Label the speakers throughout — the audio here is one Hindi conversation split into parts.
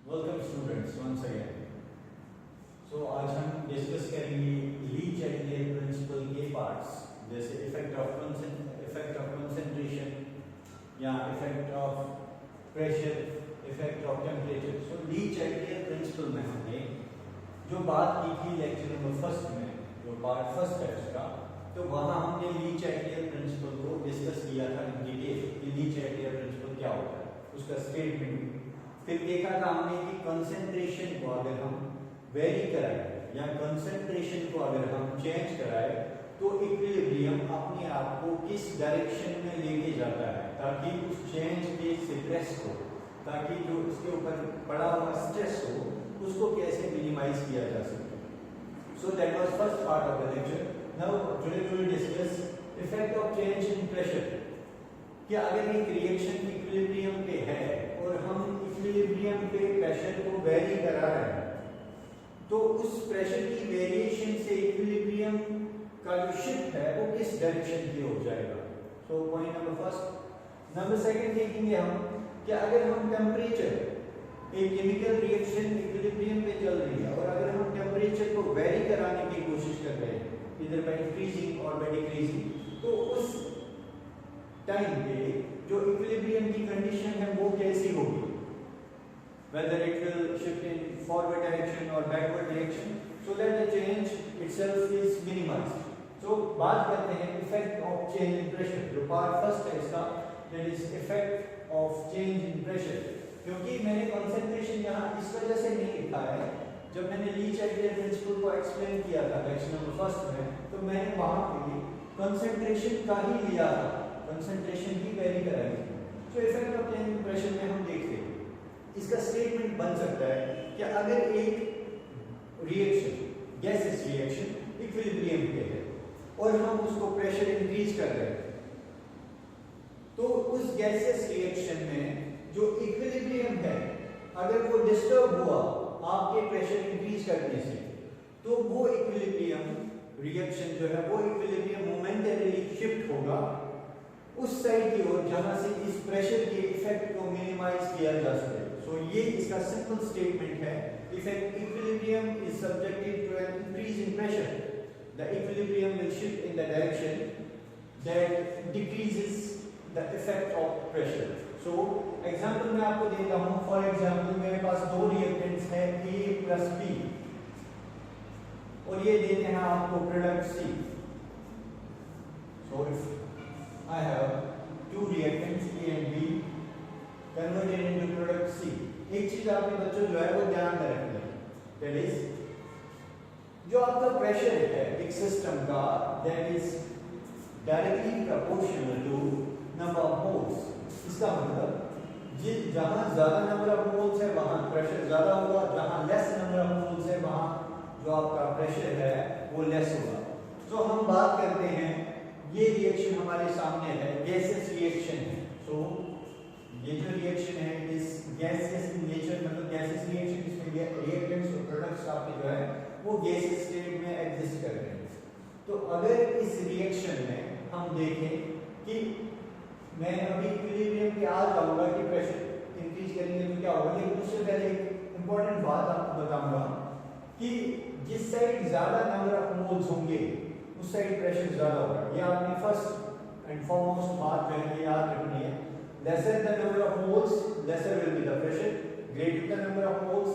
Speaker 1: Welcome students once again. So आज हम डिस्कस करेंगे ली चैटलियर प्रिंसिपल के पार्ट्स, जैसे इफेक्ट ऑफ कंसंट्रेशन या effect of pressure, effect of temperature. So Le Chatelier principle में हमने जो बात की थी लेक्चर नंबर फर्स्ट में, जो पार्ट फर्स्ट है उसका, तो वहाँ हमने ली चैटलियर प्रिंसिपल को डिस्कस किया था इन डिटेल कि ली चैटलियर प्रिंसिपल क्या होता है, उसका स्टेटमेंट। फिर देखा था हमने कि कंसंट्रेशन को अगर हम वेरी कराए या कंसंट्रेशन को अगर हम चेंज कराए तो इक्विलिब्रियम अपने आप को किस डायरेक्शन में लेके जाता है ताकि उस चेंज के स्ट्रेस को, ताकि जो उसके ऊपर पड़ा हुआ स्ट्रेस हो उसको कैसे मिनिमाइज किया जा सके। So that was first part of the lecture. Now today we will discuss effect of change in pressure. कि अगर एक रिएक्शन इक्विलिब्रियम पे है और हम इक्विलिब्रियम पे प्रेशर को वेरी करा रहे हैं तो उस प्रेशर की वेरिएशन से इक्विलिब्रियम का जो शिफ्ट है वो किस डायरेक्शन की हो जाएगा। So point number first. Number second देखेंगे हम कि अगर हम टेम्परेचर, एक केमिकल रिएक्शन इक्विलिब्रियम पे चल रही है और अगर हम टेम्परेचर को वेरी कराने की कोशिश कर रहे हैं इधर बाय इंक्रीजिंग और बाय डिक्रीजिंग, तो उस टाइम पे जो इक्विलिब्रियम की कंडीशन है वो कैसी होगी, whether it will shift in forward direction or backward direction, so that the change itself is minimized. So बात करते हैं effect of change in pressure। जो पार्ट फर्स्ट है इसका, that is effect of change in pressure। क्योंकि मैंने कंसंट्रेशन यहाँ इस वजह से नहीं लिखा है, जब मैंने ली चैटलियर प्रिंसिपल को एक्सप्लेन किया था लेक्चर नंबर फर्स्ट में, तो मैंने वहाँ पे कंसंट्रेशन का ही लिया था, कंसंट्रेशन ही वेरी कराई थी। तो effect of change in pressure में हम देखते हैं इसका स्टेटमेंट बन सकता है कि अगर एक रिएक्शन, गैसेस रिएक्शन इक्विलिब्रियम पे है और हम उसको प्रेशर इंक्रीज कर रहे हैं, तो उस गैसेस रिएक्शन में जो इक्विलिब्रियम है अगर वो डिस्टर्ब हुआ आपके प्रेशर इंक्रीज करने से, तो वो इक्विलिब्रियम रिएक्शन जो है वो इक्विलिब्रियम मोमेंटरीली शिफ्ट होगा उस साइड की ओर जहां से इस प्रेशर के इफेक्ट को मिनिमाइज किया जा सके। सो ये इसका सिंपल स्टेटमेंट है। Effect equilibrium is subjected to an increase in pressure, the equilibrium will shift in the direction that decreases the effect of pressure. So example मैं आपको देता हूं। फॉर एग्जांपल मेरे पास दो रिएक्टेंट्स हैं A प्लस B और ये देते हैं आपको product C। So if I have two reactants A and B converted into product C। एक चीज आपने बच्चों जो है वो ध्यान में रखना है, that is जो आपका प्रेशर है एक सिस्टम का, that is directly proportional to number of moles। इसका मतलब जहां ज्यादा नंबर ऑफ मोल्स है वहां प्रेशर ज्यादा होगा, जहां लेस नंबर ऑफ मोल्स है वहां जो आपका प्रेशर है वो लेस होगा। तो हम बात करते हैं, ये रिएक्शन हमारे सामने है, गैसेस रिएक्शन है। सो ये जो रिएक्शन है इस गैसेस नेचर, मतलब गैसेस रिएक्शन इसमें रिएक्टेंट्स और प्रोडक्ट्स आपके जो है वो गैसेस स्टेट में एग्जिस्ट कर रहे हैं। तो अगर इस रिएक्शन में हम देखें कि मैं अभी इक्विलिब्रियम पे आ जाऊंगा कि प्रेशर इंक्रीज करेंगे तो क्या होगा, लेकिन उससे पहले एक इंपॉर्टेंट बात आपको बताऊंगा कि जिस साइड ज्यादा नंबर ऑफ मोल्स होंगे उस साइड प्रेशर ज्यादा होगा। ये आपने फर्स्ट एंड फॉरमोस्ट बात जो है ये याद रखनी है। Lesser the number of moles laser will be the pressure, greater the number of moles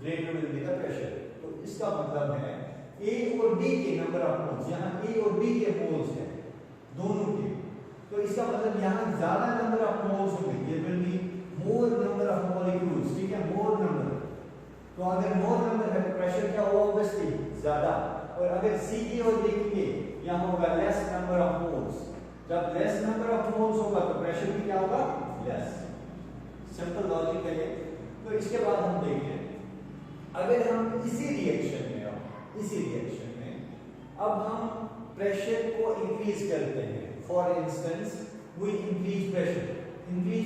Speaker 1: greater will be the pressure. तो इसका मतलब है A और B के नंबर ऑफ मोल्स, यहाँ A और B के मोल्स हैं दोनों के, तो इसका मतलब यहाँ ज्यादा नंबर ऑफ मोल्स होंगे, ये will be more number of molecules, ठीक है, मोर नंबर। तो अगर मोर नंबर है तो प्रेशर क्या होगा, ऑब्वियसली ज्यादा। और अगर C की ओर देखेंगे यहाँ होगा लेस नंबर ऑफ मोल्स, जब लेस नंबर ऑफ मोल्स होगा तो प्रेशर भी क्या होगा, लेस। सिंपल लॉजिक है ये। तो इसके बाद हम देखते हैं अगर हम इसी रिएक्शन में अब हम प्रेशर को इंक्रीज करते हैं। For instance we increase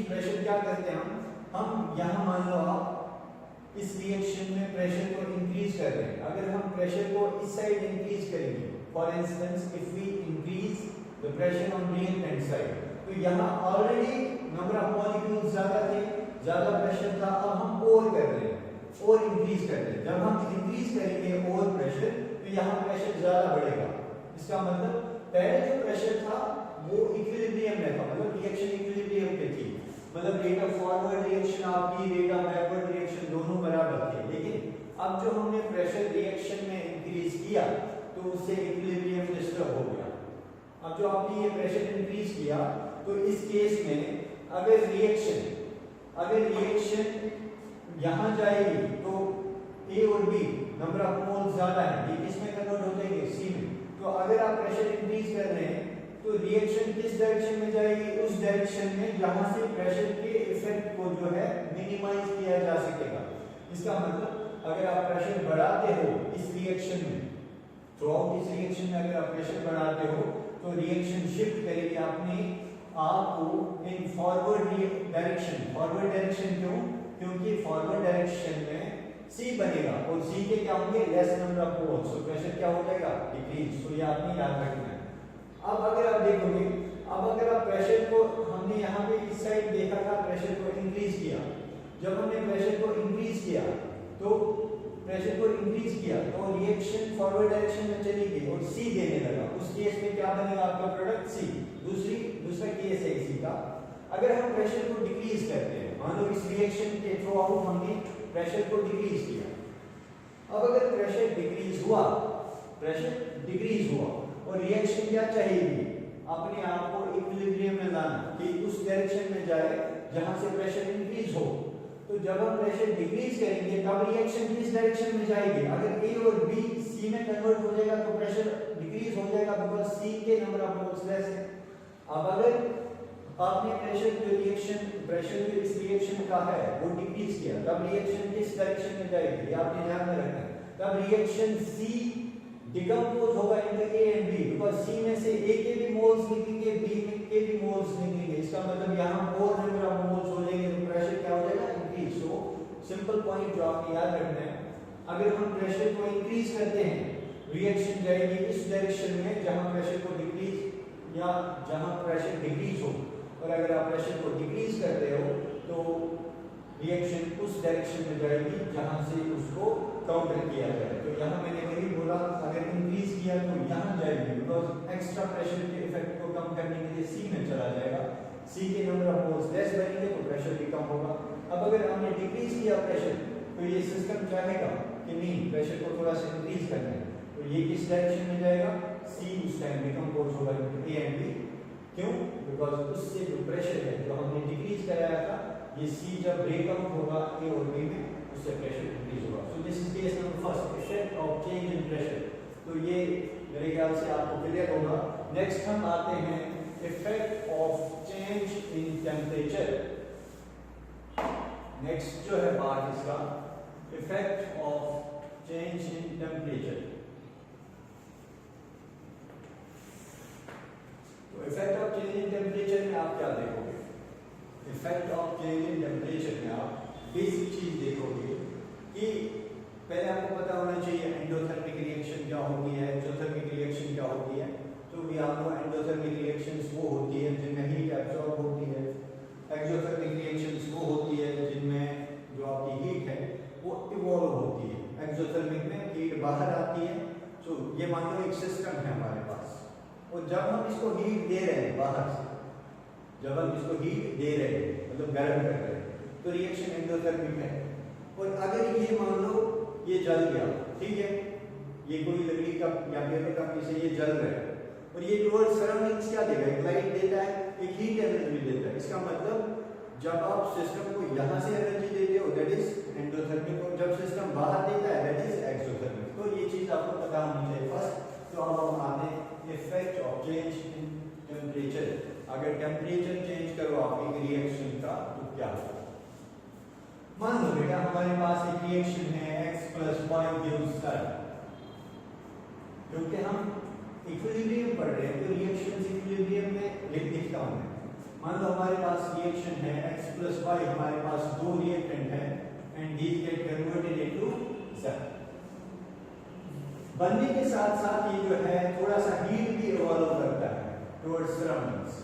Speaker 1: pressure क्या करते हैं हम यहाँ मान लो आप इस रिएक्शन में प्रेशर को इंक्रीज कर रहे हैं। अगर हम प्रेशर को इस साइड इंक्रीज करेंगे, for instance if we increase the pressure on reactant side, तो यहाँ ऑलरेडी नंबर ऑफ मॉलिक्यूल्स ज्यादा थे, ज्यादा प्रेशर था, अब हम और कर रहे हैं और इंक्रीज कर रहे हैं। जब हम इंक्रीज करेंगे और प्रेशर, तो यहाँ प्रेशर ज्यादा बढ़ेगा। इसका मतलब पहले जो प्रेशर था वो इक्विलिब्रियम में था, मतलब रिएक्शन इक्विलिब्रियम पे थी, मतलब रेट ऑफ फॉरवर्ड रिएक्शन आपकी रेट ऑफ बैकवर्ड रिएक्शन दोनों बराबर थे। लेकिन अब जो हमने प्रेशर रिएक्शन में इंक्रीज किया तो उससे इक्विलिब्रियम डिस्टर्ब हो गया। अब जो आपने ये प्रेशर इंक्रीज किया तो इस केस में अगर रिएक्शन यहां जाएगी तो ए और बी नंबर ऑफ मोल्स ज्यादा है, ये किसमें कन्वर्ट हो जाएंगे? सी में। तो अगर आप प्रेशर इंक्रीज कर रहे हैं तो रिएक्शन किस डायरेक्शन में जाएगी? उस डायरेक्शन में जहां से प्रेशर के इफेक्ट को जो है मिनिमाइज किया जा सकेगा। इसका मतलब अगर आप प्रेशर बढ़ाते हो इस रिएक्शन में, थ्रू आउट इस रिएक्शन में अगर आप प्रेशर बढ़ाते हो तो रिएक्शन शिफ्ट करेगी अपने आपको in forward direction. Forward direction क्यों? क्योंकि फॉरवर्ड डायरेक्शन में C बनेगा और C के क्या होंगे? लेस नंबर ऑफ मोल्स, तो प्रेशर क्या हो जाएगा? डिक्रीज। तो ये आपने याद रखना है। अब अगर आप देखोगे, अब अगर आप प्रेशर को, हमने यहाँ पे इस साइड देखा था प्रेशर को इंक्रीज किया, जब हमने प्रेशर को इंक्रीज किया तो रिएक्शन फॉरवर्ड डायरेक्शन में चली गई और C देने लगा। उस केस में क्या बनेगा आपका प्रोडक्ट? C। दूसरा केस है इसी का, अगर हम प्रेशर को डिक्रीज करते हैं, मान लो इस रिएक्शन के थ्रू आउट हमने प्रेशर को डिक्रीज किया, अब अगर प्रेशर डिक्रीज हुआ और रिएक्शन क्या चाहिए? अपने आप को इक्विलिब्रियम में लाना कि उस डायरेक्शन में जाए जहां से प्रेशर इंक्रीज हो। तो जब हम प्रेशर डिक्रीज करेंगे तब रिएक्शन किस डायरेक्शन में जाएगी? अगर ए और बी सी में कन्वर्ट हो जाएगा तो प्रेशर डिक्रीज हो जाएगा, बिकॉज सी के नंबर ऑफ मोल्स लेस है। अब अगर आपने प्रेशर जो इस रिएक्शन का है वो डिक्रीज किया, तब रिएक्शन किस डायरेक्शन में जाएगी? ये आपने ध्यान में रखना है। तब रिएक्शन सी डिकम्पोज होगा into A and B, because C में से ए के भी मोल्स निकलेंगे, बी के भी मोल्स निकलेंगे। इसका मतलब यहाँ और नंबर ऑफ मोल्स हो जाएंगे तो प्रेशर क्या हो जाएगा? इंक्रीज। सो सिंपल पॉइंट जो आपको याद रखना है, अगर हम प्रेशर को इंक्रीज करते हैं रिएक्शन जाएगी इस डायरेक्शन में जहां प्रेशर को डिक्रीज या जहां प्रेशर डिक्रीज हो, और अगर आप प्रेशर को डिक्रीज करते हो तो रिएक्शन उस डायरेक्शन में जाएगी जहां से उसको काउंटर किया जाए। तो यहाँ मैंने वही बोला, अगर इंक्रीज किया तो यहाँ जाएगी, बिकॉज एक्स्ट्रा प्रेशर के इफेक्ट को कम करने के लिए सी में चला जाएगा, सी के नंबर ऑफ मोल्स लेस बनेंगे तो प्रेशर भी कम होगा। अब अगर हमने डिक्रीज किया प्रेशर तो ये सिस्टम चाहेगा कि नहीं प्रेशर को थोड़ा सा इंक्रीज करना है, तो ये किस डायरेक्शन में जाएगा? सी उस टाइम डिकम्पोज होगा ए एंड बी। क्यों? बिकॉज उससे जो प्रेशर है जो हमने डिक्रीज कराया था, ये सी जब ब्रेकआउट होगा ए और बी में, उससे प्रेशर इंक्रीज होगा। So this is case number first, effect of change in pressure. तो ये मेरे ख्याल से आपको क्लियर होगा। नेक्स्ट हम आते हैं effect of change in temperature. Next जो है पार्ट इसका, effect of change in temperature. तो effect of change in temperature में आप क्या देखोगे? Effect of change in temperature में आप बेसिक चीज देखोगे कि पहले आपको पता होना चाहिए एंडोथर्मिक रिएक्शन क्या होती है, एक्सोथर्मिक रिएक्शन क्या होती है। तो भी आपको एंडोथर्मिक रिएक्शंस वो होती है जिनमें हीट एब्सॉर्ब होती है, एक्सोथर्मिक रिएक्शंस वो होती है जिनमें जो आपकी हीट है वो इवॉल्व होती है। एक्सोथर्मिक में हीट बाहर आती है। तो ये मान लो एक सिस्टम है हमारे पास, और जब हम इसको हीट दे रहे हैं बाहर से, जब हम इसको हीट दे रहे हैं मतलब गर्म कर रहे हैं, तो रिएक्शन एंडोथर्मिक है। और अगर ये मान लो ये जल गया, ठीक है, ये कोई लकड़ी का या पेपर का पीस है, ये जल रहा है और ये टुवर्ड्स सराउंडिंग्स क्या देगा? एक लाइट देता है, एक हीट एनर्जी देता है। इसका मतलब जब आप सिस्टम को यहाँ से एनर्जी देते हो दैट इज एंडोथर्मिक, और जब सिस्टम बाहर देता है दैट इज एक्सोथर्मिक। तो ये चीज आपको पता होनी चाहिए फर्स्ट। तो अब हम आते हैं effect of change in temperature. अगर टेम्परेचर चेंज करो आप एक रिएक्शन का तो क्या होगा? मान लो बेटा हमारे पास एक रिएक्शन है x + y gives z। क्योंकि हम इक्विलिब्रियम पढ़ रहे हैं तो रिएक्शंस इक्विलिब्रियम में लिखता हूं मैं। मान लो हमारे पास रिएक्शन है x + y, हमारे पास दो रिएक्टेंट है and these get converted into z। बनने के साथ साथ ये जो है थोड़ा सा हीट भी इवॉल्व करता है टुवर्ड्स सराउंडिंग्स।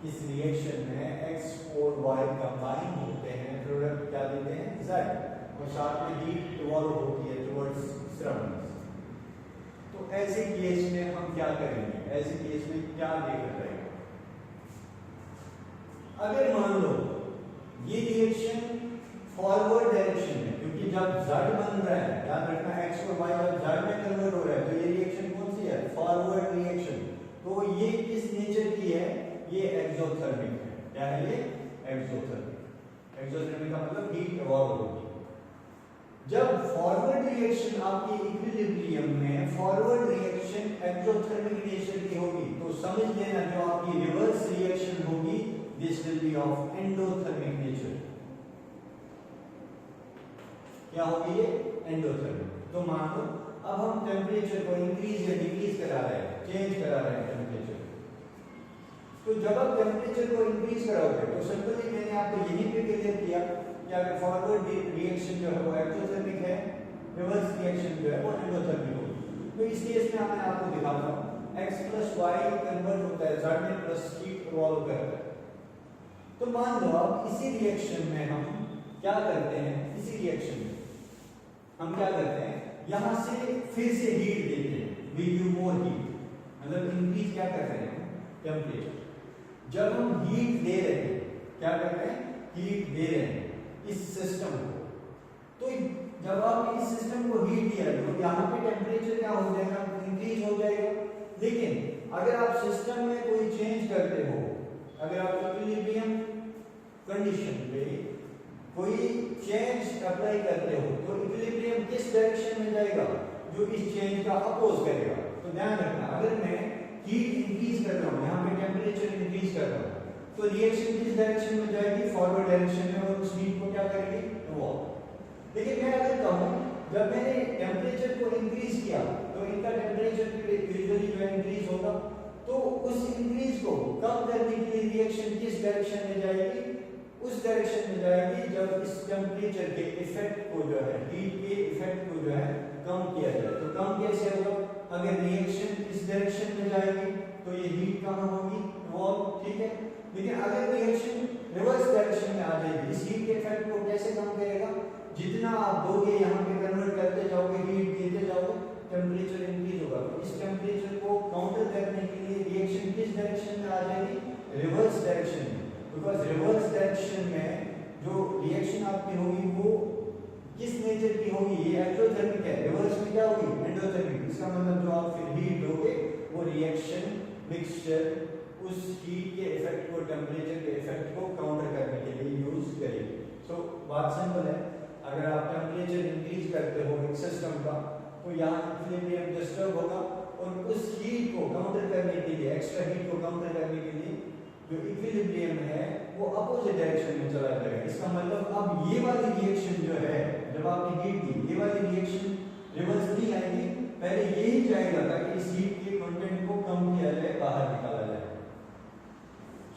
Speaker 1: इस रिएक्शन में x और y कंबाइन होते हैं, प्रोडक्ट क्या देते हैं Z, और साथ में हीट इवॉल्व होती है टुवर्ड्स सराउंडिंग्स। तो ऐसे केस में हम क्या करेंगे, ऐसे केस में क्या देखा जाएगा? अगर मान लो ये रिएक्शन फॉरवर्ड डायरेक्शन में, क्योंकि जब Z बन रहा है, याद रखना x और y जब Z में कन्वर्ट हो रहा है, तो ये रिएक्शन कौन सी है? Forward reaction. तो ये किस नेचर की है? ये एक्सोथर्मिक है। क्या है ये? एक्सोथर्मिक। एक्सोथर्मिक का मतलब हीट इवॉल्व होगी। जब फॉरवर्ड रिएक्शन आपकी इक्विलिब्रियम में फॉरवर्ड रिएक्शन एक्सोथर्मिक नेचर की होगी, तो समझ लेना जो आपकी रिवर्स रिएक्शन होगी this will be of endothermic nature. क्या होगी ये? एंडोथर्मिक। तो मान लो अब हम टेम्परेचर को इंक्रीज या डिक्रीज करा रहे हैं, चेंज करा रहे हैं टेम्परेचर। तो जब आप टेम्परेचर को इंक्रीज कराओगे तो सिंपली मैंने आपको यही पे क्लियर किया कि अगर फॉरवर्ड रिएक्शन जो है वो एक्सोथर्मिक है, रिवर्स रिएक्शन जो है वो एंडोथर्मिक होगी। तो इस केस में मैं आपको दिखाता हूं, x + y कन्वर्ट होता है Z में प्लस हीट इवॉल्व करता है। तो मान लो अब इसी रिएक्शन में हम क्या करते हैं, इसी रिएक्शन में हम क्या करते हैं, यहां से फिर से हीट देते हैं, वी गिव मोर हीट, मतलब इंक्रीज क्या कर रहे हैं? टेम्परेचर। जब हम हीट दे रहे हैं, क्या कर रहे हैं? हीट दे रहे हैं इस सिस्टम को। तो जब आप इस सिस्टम को हीट दिया तो यहाँ पे टेम्परेचर क्या हो जाएगा? इंक्रीज हो जाएगा। लेकिन अगर आप सिस्टम में कोई चेंज करते हो, अगर आप इक्विलिब्रियम कंडीशन पे कोई चेंज अप्लाई करते हो, तो इक्विलिब्रियम किस डायरेक्शन में जाएगा? जो इस चेंज का अपोज करेगा। तो ध्यान रखना, अगर मैं हीट इंक्रीज कर रहा हूँ, यहाँ पे टेम्परेचर इंक्रीज कर रहा हूँ, तो रिएक्शन किस डायरेक्शन में जाएगी? फॉरवर्ड डायरेक्शन में, और उस हीट को क्या करेगी? इवॉल्व। लेकिन मैं अगर कहूँ जब मैंने टेम्परेचर को इंक्रीज किया तो इनका टेम्परेचर यूजुअली जो है इंक्रीज होगा, तो उस इंक्रीज को कम करने के लिए रिएक्शन किस डायरेक्शन में जाएगी? उस डायरेक्शन में जाएगी जब इस टेम्परेचर के इफेक्ट को जो है, हीट के इफेक्ट को जो है कम किया जाए। तो कम कैसे होगा? अगर रिएक्शन इस डायरेक्शन में जाएगी तो ये हीट कहाँ होगी? इवॉल्व, ठीक है। लेकिन अगर रिएक्शन रिवर्स डायरेक्शन में आ जाएगी, इस हीट के इफेक्ट को कैसे कम करेगा? जितना आप दोगे, यहाँ पे कन्वर्ट करते जाओगे, हीट देते जाओगे, टेम्परेचर इंक्रीज होगा। तो इस टेम्परेचर को काउंटर करने के लिए रिएक्शन किस डायरेक्शन में आ जाएगी? रिवर्स डायरेक्शन में। बिकॉज रिवर्स डायरेक्शन में जो रिएक्शन आपकी होगी वो किस नेचर की होगी? ये एक्सोथर्मिक है। रिवर्स में क्या होगी? एंडोथर्मिक। इसका मतलब जो आप फिर हीट दोगे वो रिएक्शन मिक्सचर उस हीट के इफेक्ट को, टेम्परेचर के इफेक्ट को काउंटर करने के लिए यूज करेगी। सो बात सिंपल है, अगर आप टेम्परेचर इंक्रीज करते हो एक सिस्टम का, तो यहाँ इक्विलिब्रियम डिस्टर्ब होगा, और उस हीट को काउंटर करने के लिए, एक्स्ट्रा हीट को काउंटर करने के लिए जो इक्विलिब्रियम है वो अपोजिट डायरेक्शन में चला जाएगा। इसका मतलब अब ये वाली रिएक्शन जो है, जब आपने हीट दी, ये वाली रिएक्शन रिवर्स नहीं आएगी, पहले यही जाएगा ताकि इस हीट के कंटेंट को कम किया जाए, बाहर निकाला जाए।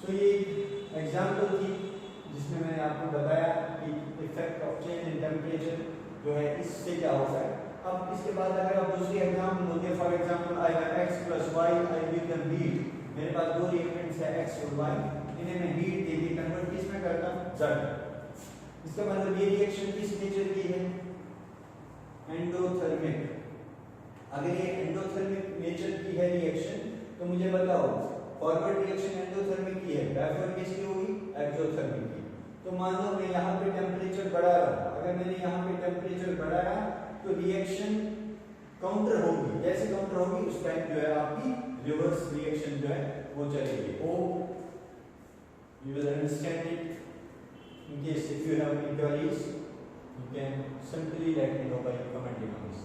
Speaker 1: सो ये एग्जांपल थी जिसमें मैंने आपको बताया कि effect of change in temperature जो है इससे क्या होता है। अब इसके बाद अगर आप दूसरी एग्जांपल होती है, for example I have x + y, I give them heat. मेरे पास दो रिएक्टेंट्स है x और y, इन्हें मैं हीट दे के कन्वर्ट किस में करता हूं? Z। इसका मतलब ये रिएक्शन किस नेचर की है? एंडोथर्मिक। अगर ये एंडोथर्मिक नेचर की है रिएक्शन, तो मुझे बताओ फॉरवर्ड रिएक्शन एंडोथर्मिक की है, बैकवर्ड किसकी होगी? एक्सोथर्मिक की। तो मान लो मैं यहाँ पे टेम्परेचर बढ़ा रहा हूँ, अगर मैंने यहाँ पे टेम्परेचर बढ़ाया तो रिएक्शन काउंटर होगी। कैसे काउंटर होगी? उस टाइम जो है आपकी रिवर्स रिएक्शन जो है वो चलेगी। Hope you will understand it. In case if you have any queries, you can simply let me know by commenting on this.